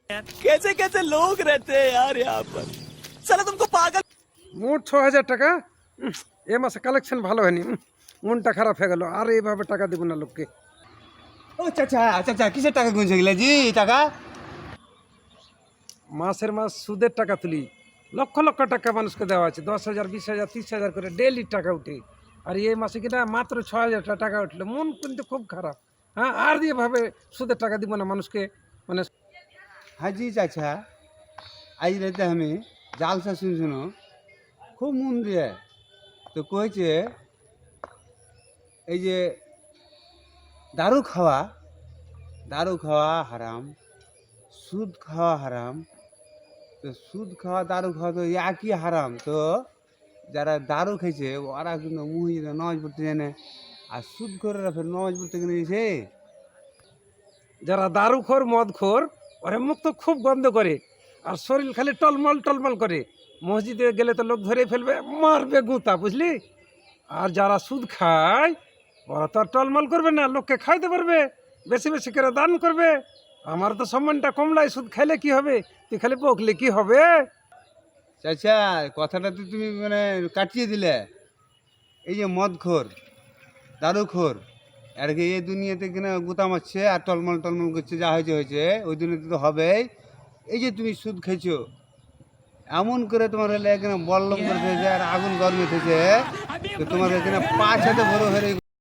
कैसे कैसे लोग रहते हैं यार यहाँ पर, साला तुमको पागल। মোট ৬,০০০ টাকা। এ মাসে কালেকশন ভালো হয়নি, মনটা খারাপ হয়ে গেল। আর এইভাবে টাকা দেবো না লোককে। ও চাচা চাচা কিসের টাকা গুনছে গেলে জি টাকা? মাসের মাস সুদের টাকা তুলি, লক্ষ লক্ষ টাকা মানুষকে দেওয়া আছে, ১০,০০০, ২০,০০০, ৩০,০০০ করে ডেইলি টাকা উঠে। আর এই মাসে কিনা মাত্র ৬,০০০ টাকা উঠলো, মন কিন্তু খুব খারাপ। হ্যাঁ, আর এভাবে সুদের টাকা দিব না মানুষকে। মানে हाँ जी चाचा, आज रहते हमें जाल से सुनो खूब मन दिए तो कहे এই যে দারু খাওয়া হারাম, সুদ খাওয়া হারাম। তো সুদ খাওয়া দারু খাওয়া তো একই হারাম। তো যারা দারু খেয়েছে ওরা কিন্তু মুহি নামাজ পড়তে জানে, আর সুদ করে ফের নামাজ পড়তে কিনে দিয়েছে। যারা দারুখোর মদখোর, ওরা মুখ তো খুব গন্ধ করে, আর শরীর খালি টলমল টলমল করে। মসজিদে গেলে তো লোক ধরে ফেলবে, মারবে গুঁতা, বুঝলি। আর যারা সুদ খায় ওরা তো আর টলমল করবে না, লোককে খাইতে পারবে, বেশি বেশি করে দান করবে। আমার তো সম্মানটা কমলায়, সুদ খাইলে কি হবে, তুই খালি বকলে কি হবে। চাচা কথাটা তো তুমি মানে কাটিয়ে দিলে। এই যে মদখোর দারুখোর আর কি এই দুনিয়াতে কিনা গুতা মারছে আর টলমল টলমল করছে, যা হয়েছে হয়েছে, ওই দুনিয়াতে তো হবেই। এই যে তুমি সুদ খেয়েছো, এমন করে তোমার হলে এখানে বল্লম করে থেছে আর আগুন গরমে থেছে, তো তোমার এখানে ৫ হাতে বড় হয়ে